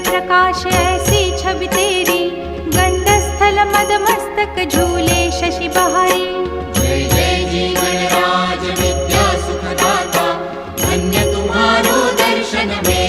प्रकाश ऐसी छवि तेरी, गंडस्थल मद मस्तक झूले शशि बहारी। जय जय जी गणराज विद्या सुखदाता, धन्य तुम्हारो दर्शन में